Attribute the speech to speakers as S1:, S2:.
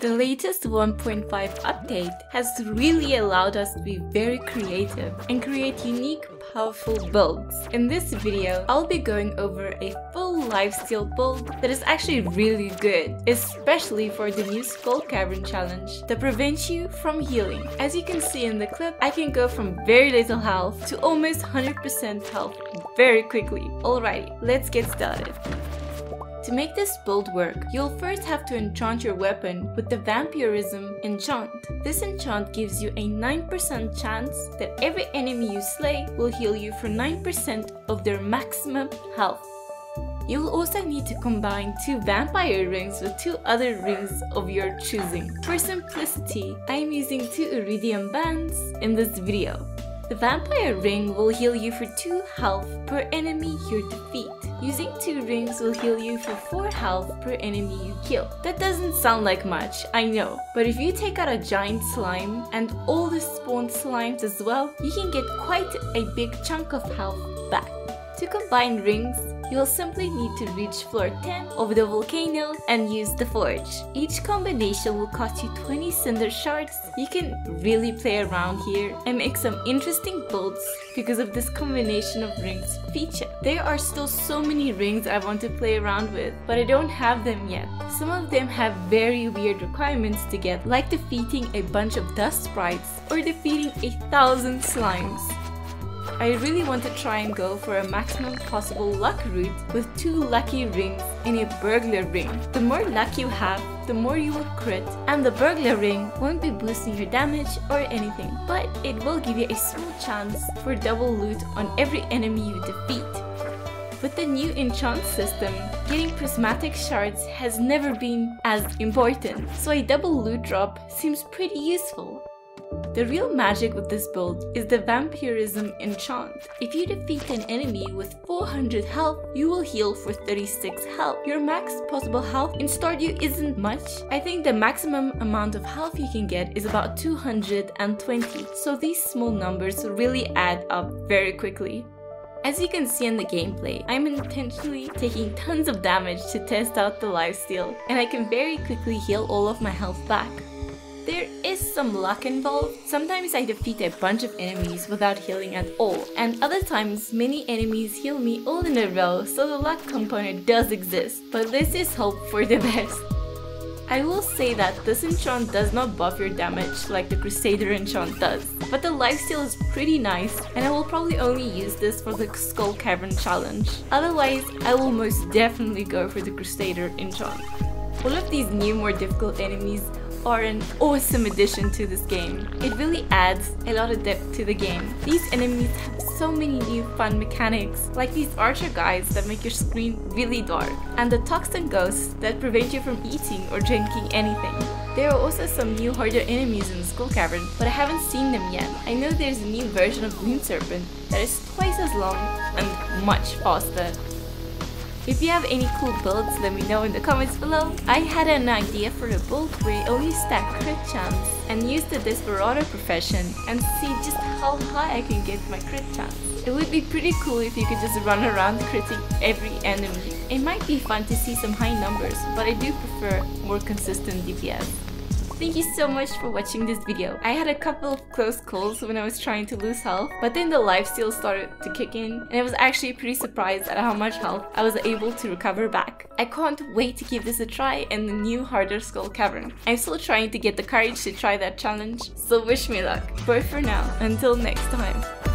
S1: The latest 1.5 update has really allowed us to be very creative and create unique, powerful builds. In this video, I'll be going over a full lifesteal build that is actually really good, especially for the new Skull Cavern challenge that prevents you from healing. As you can see in the clip, I can go from very little health to almost 100% health very quickly. Alrighty, let's get started. To make this build work, you'll first have to enchant your weapon with the Vampirism enchant. This enchant gives you a 9% chance that every enemy you slay will heal you for 9% of their maximum health. You'll also need to combine 2 vampire rings with 2 other rings of your choosing. For simplicity, I'm using 2 iridium bands in this video. The vampire ring will heal you for 2 health per enemy you defeat. Using 2 rings will heal you for 4 health per enemy you kill. That doesn't sound like much, I know, but if you take out a giant slime and all the spawned slimes as well, you can get quite a big chunk of health back. To combine rings, you'll simply need to reach floor 10 of the volcano and use the forge. Each combination will cost you 20 cinder shards. You can really play around here and make some interesting builds because of this combination of rings feature. There are still so many rings I want to play around with, but I don't have them yet. Some of them have very weird requirements to get, like defeating a bunch of dust sprites or defeating 1,000 slimes. I really want to try and go for a maximum possible luck route with 2 lucky rings and a burglar ring. The more luck you have, the more you will crit, and the burglar ring won't be boosting your damage or anything, but it will give you a small chance for double loot on every enemy you defeat. With the new enchant system, getting prismatic shards has never been as important, so a double loot drop seems pretty useful. The real magic with this build is the Vampirism enchant. If you defeat an enemy with 400 health, you will heal for 36 health. Your max possible health in Stardew isn't much. I think the maximum amount of health you can get is about 220, so these small numbers really add up very quickly. As you can see in the gameplay, I'm intentionally taking tons of damage to test out the lifesteal, and I can very quickly heal all of my health back. There is some luck involved. Sometimes I defeat a bunch of enemies without healing at all, and other times many enemies heal me all in a row, so the luck component does exist, but let's just hope for the best. I will say that this enchant does not buff your damage like the Crusader enchant does, but the lifesteal is pretty nice, and I will probably only use this for the Skull Cavern challenge. Otherwise, I will most definitely go for the Crusader enchant. All of these new, more difficult enemies are an awesome addition to this game. It really adds a lot of depth to the game. These enemies have so many new fun mechanics, like these archer guys that make your screen really dark, and the toxin ghosts that prevent you from eating or drinking anything. There are also some new harder enemies in the Skull Cavern, but I haven't seen them yet. I know there's a new version of Moon Serpent that is twice as long and much faster. If you have any cool builds, let me know in the comments below. I had an idea for a build where I only stack crit chance and use the Desperado profession and see just how high I can get my crit chance. It would be pretty cool if you could just run around critting every enemy. It might be fun to see some high numbers, but I do prefer more consistent DPS. Thank you so much for watching this video. I had a couple of close calls when I was trying to lose health, but then the lifesteal started to kick in, and I was actually pretty surprised at how much health I was able to recover back. I can't wait to give this a try in the new harder Skull Cavern. I'm still trying to get the courage to try that challenge, so wish me luck. Bye for now, until next time.